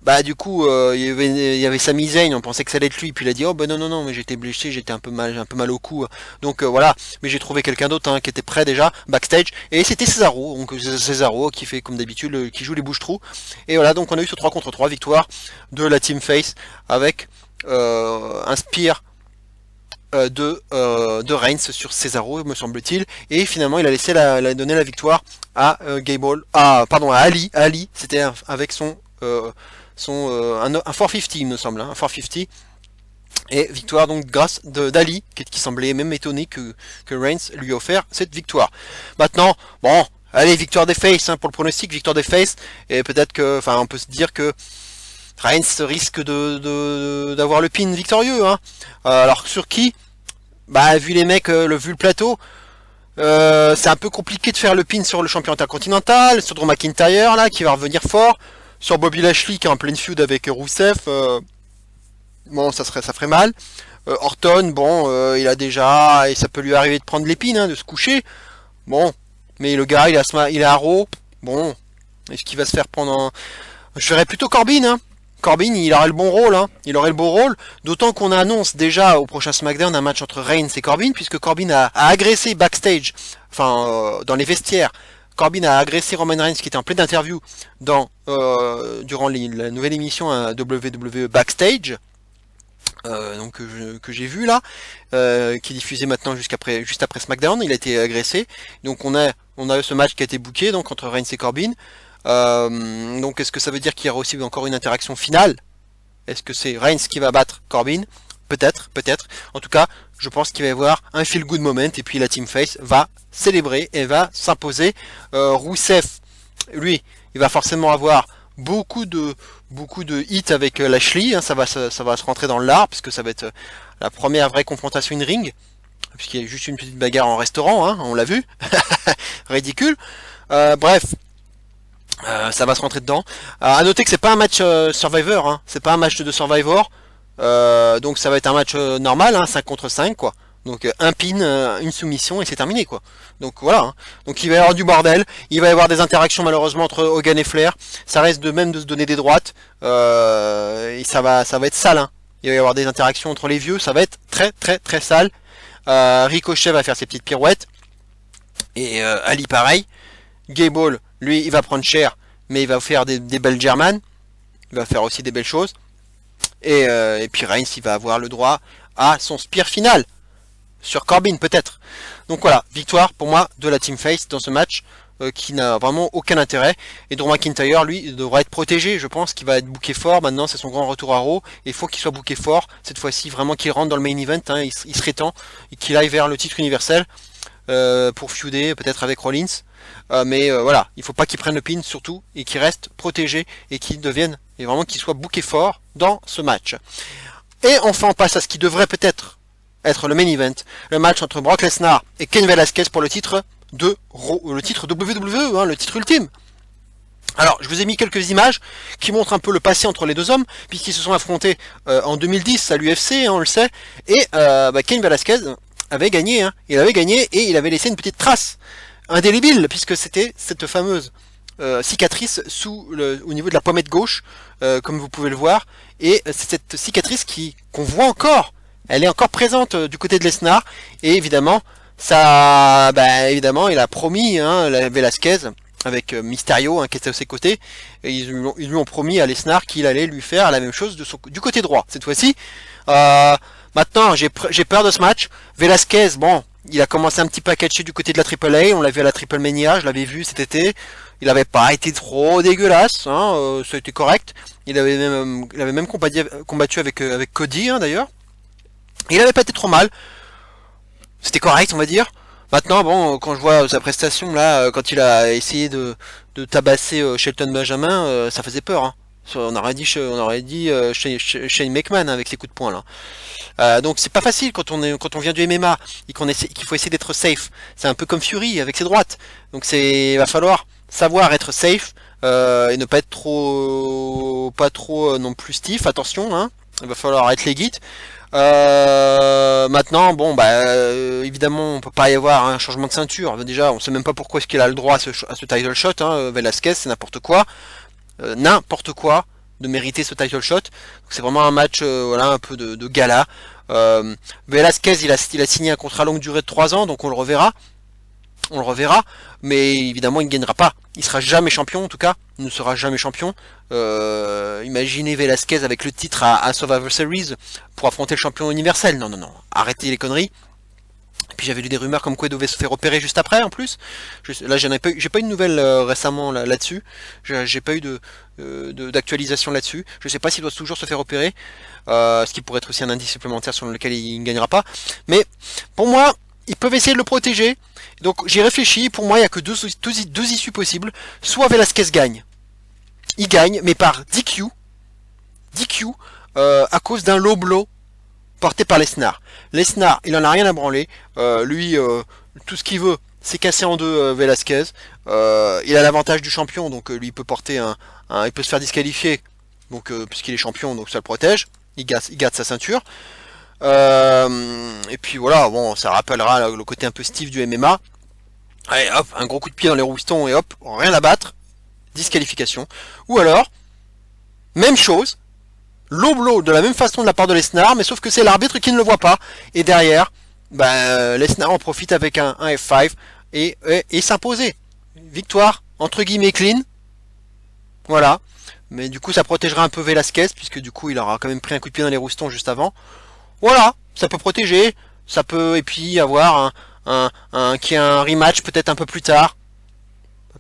bah du coup il y avait Sami Zayn, on pensait que ça allait être lui, puis il a dit oh bah non mais j'étais blessé, j'étais un peu mal au cou, donc voilà, mais j'ai trouvé quelqu'un d'autre qui était prêt déjà backstage, et c'était Cesaro, donc Cesaro qui fait comme d'habitude, qui joue les bouches-trous, et voilà, donc on a eu ce 3 contre 3 victoire de la Team Face avec un spear de Reigns sur Cesaro, me semble-t-il, et finalement il a laissé donner la victoire à à Ali, c'était avec son un 450 il me semble, un 450, et victoire donc grâce d'Ali qui semblait même étonné que Reigns lui a offert cette victoire. Maintenant, bon, allez, victoire des Faces, pour le pronostic, victoire des Faces, et peut-être que, enfin on peut se dire que Reigns risque d'avoir le pin victorieux, alors sur qui? Bah vu les mecs, vu le plateau, c'est un peu compliqué de faire le pin sur le champion intercontinental, sur Drew McIntyre là qui va revenir fort, sur Bobby Lashley qui est en pleine feud avec Rusev, bon ça ferait mal. Orton, bon il a déjà, et ça peut lui arriver de prendre l'épine, de se coucher, bon, mais le gars il est à Raw, bon, est-ce qu'il va se faire prendre je verrais plutôt Corbin, Corbin, il aurait le bon rôle, il aurait le beau rôle, d'autant qu'on annonce déjà au prochain SmackDown un match entre Reigns et Corbin, puisque Corbin a agressé backstage, enfin dans les vestiaires, Corbin a agressé Roman Reigns qui était en pleine interview durant la nouvelle émission WWE Backstage, donc que j'ai vu là, qui est diffusé maintenant juste après SmackDown. Il a été agressé, donc on a ce match qui a été booké donc entre Reigns et Corbin. Donc est-ce que ça veut dire qu'il y aura aussi encore une interaction finale? Est-ce que c'est Reigns qui va battre Corbin? Peut-être. En tout cas, je pense qu'il va y avoir un feel good moment, et puis la Team Face va célébrer et va s'imposer. Rusev, lui, il va forcément avoir beaucoup de hits avec Lashley, ça va se rentrer dans l'art, puisque ça va être la première vraie confrontation in ring, puisqu'il y a juste une petite bagarre en restaurant, on l'a vu. Ridicule. Bref. Ça va se rentrer dedans. À noter que c'est pas un match Survivor, c'est pas un match de Survivor, donc ça va être un match normal, 5 contre 5 quoi. Donc un pin, une soumission et c'est terminé quoi. Donc voilà. Donc il va y avoir du bordel, il va y avoir des interactions malheureusement entre Hogan et Flair. Ça reste de se donner des droites, et ça va être sale. Il va y avoir des interactions entre les vieux, ça va être très sale. Ricochet va faire ses petites pirouettes et Ali pareil. Gable, lui, il va prendre cher, mais il va faire des belles Germanes. Il va faire aussi des belles choses. Et puis Reigns, il va avoir le droit à son spear final sur Corbin peut-être. Donc voilà, victoire pour moi de la Team Face dans ce match qui n'a vraiment aucun intérêt. Et Drew McIntyre, lui, il devra être protégé. Je pense qu'il va être booké fort. Maintenant, c'est son grand retour à Raw. Et il faut qu'il soit booké fort. Cette fois-ci, vraiment qu'il rentre dans le main event. Hein. Il serait temps et qu'il aille vers le titre universel pour feuder peut-être avec Rollins. Mais voilà, il faut pas qu'il prenne le pin surtout et qu'il reste protégé et qu'il devienne et vraiment qu'il soit booké fort dans ce match. Et enfin, on passe à ce qui devrait peut-être être le main event, le match entre Brock Lesnar et Cain Velasquez pour le titre de le titre WWE, hein, le titre ultime. Alors, je vous ai mis quelques images qui montrent un peu le passé entre les deux hommes, puisqu'ils se sont affrontés en 2010 à l'UFC, hein, on le sait, et Cain Velasquez avait gagné, hein, il avait gagné et il avait laissé une petite trace indélébile, puisque c'était cette fameuse cicatrice au niveau de la pommette gauche, comme vous pouvez le voir, et c'est cette cicatrice qu'on voit encore, elle est encore présente du côté de Lesnar, et évidemment, ça, évidemment, il a promis, hein, Velasquez, avec Mysterio, hein, qui était à ses côtés, et ils lui ont promis à Lesnar qu'il allait lui faire la même chose du côté droit, cette fois-ci. Maintenant, j'ai peur de ce match. Velasquez, bon, il a commencé un petit peu à catcher du côté de la AAA, on l'a vu à la Triple Mania, je l'avais vu cet été, il n'avait pas été trop dégueulasse, hein, ça a été correct, il avait même combattu avec Cody, hein, d'ailleurs, il n'avait pas été trop mal, c'était correct, on va dire. Maintenant, bon, quand je vois sa prestation, là, quand il a essayé de tabasser Shelton Benjamin, ça faisait peur, hein. On aurait dit Shane McMahon avec ses coups de poing là. Donc c'est pas facile quand on vient du MMA et qu'il faut essayer d'être safe. C'est un peu comme Fury avec ses droites. Donc il va falloir savoir être safe et ne pas être pas trop non plus stiff. Attention, hein. Il va falloir être legit. Maintenant, bon, évidemment, on peut pas y avoir un changement de ceinture. Déjà, on sait même pas pourquoi est-ce qu'il a le droit à ce title shot. Hein. Velasquez, c'est n'importe quoi. De mériter ce title shot. C'est vraiment un match voilà, un peu de gala. Velasquez il a signé un contrat longue durée de 3 ans, donc on le reverra, mais évidemment il ne gagnera pas, il sera jamais champion, en tout cas il ne sera jamais champion. Imaginez Velasquez avec le titre à Survivor Series pour affronter le champion universel, non, arrêtez les conneries. Et puis j'avais lu des rumeurs comme quoi il devait se faire opérer juste après en plus. Là j'ai pas eu de nouvelles récemment là-dessus. J'ai pas eu d'actualisation là-dessus. Je sais pas s'il doit toujours se faire opérer. Ce qui pourrait être aussi un indice supplémentaire sur lequel il ne gagnera pas. Mais pour moi, ils peuvent essayer de le protéger. Donc j'ai réfléchi, pour moi il n'y a que deux issues possibles. Soit Velasquez gagne. Il gagne, mais par DQ. À cause d'un low blow porté par Lesnar. Lesnar, il en a rien à branler. Lui, tout ce qu'il veut, c'est casser en deux Velasquez. Il a l'avantage du champion, donc lui, il peut porter il peut se faire disqualifier. Donc, puisqu'il est champion, donc ça le protège. Il garde sa ceinture. Et puis voilà, bon, ça rappellera le côté un peu stiff du MMA. Allez, hop, un gros coup de pied dans les roustons et hop, rien à battre. Disqualification. Ou alors, même chose. Low blow de la même façon de la part de Lesnar, mais sauf que c'est l'arbitre qui ne le voit pas. Et derrière, Lesnar en profite avec un F5 et s'imposer. Victoire, entre guillemets clean. Voilà. Mais du coup, ça protégera un peu Velasquez, puisque du coup, il aura quand même pris un coup de pied dans les roustons juste avant. Voilà, ça peut protéger. Ça peut, et puis, avoir un rematch peut-être un peu plus tard.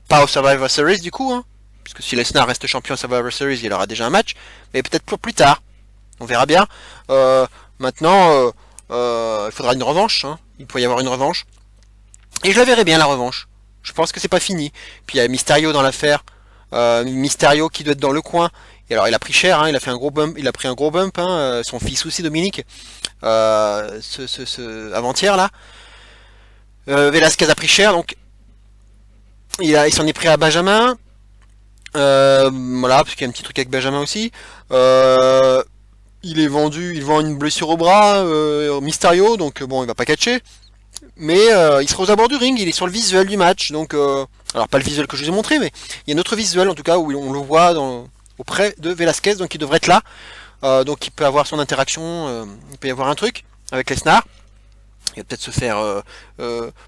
Pas au Survivor Series, du coup, hein. Parce que si Lesnar reste champion à Survivor Series, il aura déjà un match, mais peut-être pour plus tard. On verra bien. Maintenant, il faudra une revanche. Hein. Il peut y avoir une revanche. Et je la verrai bien, la revanche. Je pense que c'est pas fini. Puis il y a Mysterio dans l'affaire. Mysterio qui doit être dans le coin. Et alors il a pris cher, hein, il a pris un gros bump, hein, son fils aussi, Dominique. Avant-hier là. Velasquez a pris cher, donc il s'en est pris à Benjamin. Voilà, parce qu'il y a un petit truc avec Benjamin aussi. Il vend une blessure au bras, Mysterio, donc bon, il va pas catcher. Mais il sera aux abords du ring, il est sur le visuel du match, donc alors pas le visuel que je vous ai montré, mais il y a un autre visuel en tout cas où on le voit auprès de Velasquez, donc il devrait être là. Donc il peut avoir son interaction, il peut y avoir un truc avec Lesnar. Il va peut-être se faire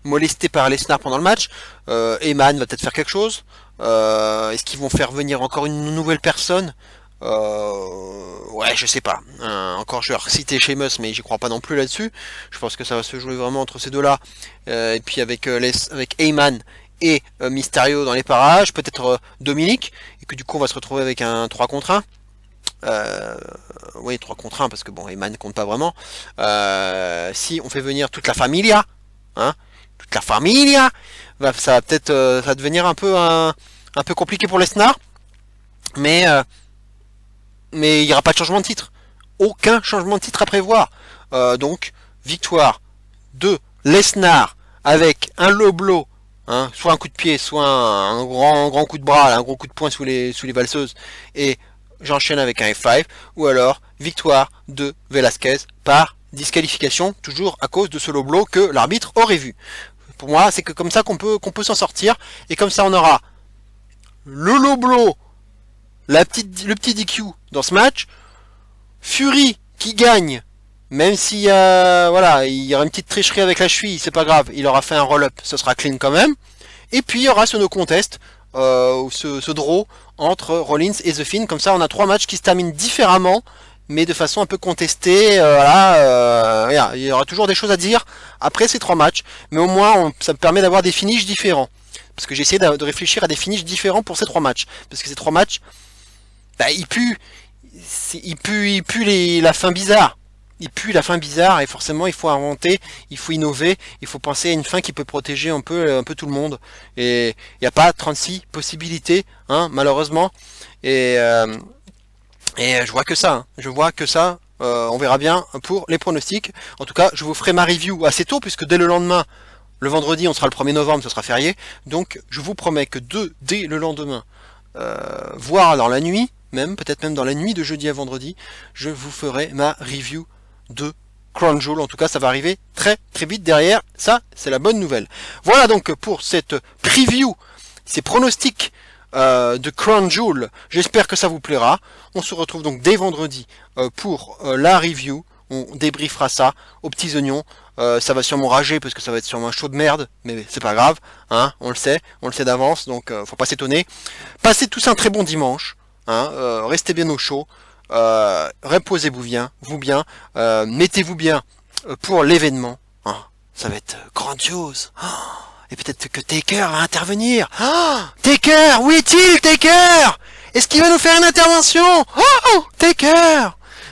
molester par Lesnar pendant le match. Heyman va peut-être faire quelque chose. Est-ce qu'ils vont faire venir encore une nouvelle personne Ouais, je sais pas. Encore, je vais reciter Sheamus, mais j'y crois pas non plus là-dessus. Je pense que ça va se jouer vraiment entre ces deux-là. Et puis avec avec Heyman et Mysterio dans les parages, peut-être Dominique, et que du coup on va se retrouver avec un 3 contre 1. Oui, 3 contre 1, parce que bon, Heyman compte pas vraiment. Si on fait venir toute la familia, hein, toute la familia, ça va peut-être ça va devenir un peu compliqué pour Lesnar, mais il n'y aura pas de changement de titre. Aucun changement de titre à prévoir. Donc, victoire de Lesnar avec un low blow, hein, soit un coup de pied, soit un grand coup de bras, un gros coup de poing sous les valseuses, et j'enchaîne avec un F5, ou alors victoire de Velasquez par disqualification, toujours à cause de ce low blow que l'arbitre aurait vu. Pour moi, c'est que comme ça qu'on peut s'en sortir, et comme ça on aura le low blow, le petit DQ dans ce match, Fury qui gagne, même s'il y a, voilà, il y aura une petite tricherie avec la cheville, c'est pas grave, il aura fait un roll-up, ce sera clean quand même. Et puis il y aura ce no contest, ce draw entre Rollins et The Fiend, comme ça on a 3 matchs qui se terminent différemment, mais de façon un peu contestée. Voilà, il y aura toujours des choses à dire après ces 3 matchs, mais au moins ça me permet d'avoir des finishes différents. Parce que j'ai essayé de réfléchir à des finishes différents pour ces 3 matchs. Parce que ces 3 matchs, bah, il pue la fin bizarre. Il pue la fin bizarre et forcément il faut inventer, il faut innover, il faut penser à une fin qui peut protéger un peu tout le monde. Et il n'y a pas 36 possibilités, hein, malheureusement. Et, je vois que ça, hein. Je vois que ça. On verra bien pour les pronostics. En tout cas, je vous ferai ma review assez tôt puisque dès le lendemain, le vendredi, on sera le 1er novembre, ce sera férié. Donc je vous promets que dès le lendemain, voire dans la nuit, peut-être même dans la nuit de jeudi à vendredi, je vous ferai ma review de Crown Jewel. En tout cas, ça va arriver très très vite derrière. Ça, c'est la bonne nouvelle. Voilà donc pour cette preview, ces pronostics de Crown Jewel. J'espère que ça vous plaira. On se retrouve donc dès vendredi pour la review. On débriefera ça aux petits oignons. Ça va sûrement rager parce que ça va être sûrement un show de merde, mais c'est pas grave, hein, on le sait d'avance, donc faut pas s'étonner. Passez tous un très bon dimanche, hein, restez bien au chaud, reposez-vous bien, mettez-vous bien pour l'événement, hein, ça va être grandiose. Et peut-être que Taker va intervenir. Taker, où est-il, Taker? Est-ce qu'il va nous faire une intervention? Taker.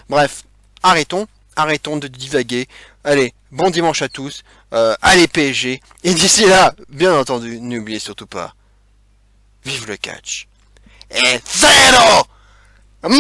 Bref, arrêtons de divaguer. Allez, bon dimanche à tous. Allez PSG. Et d'ici là, bien entendu, n'oubliez surtout pas. Vive le catch. Et zéro miedo.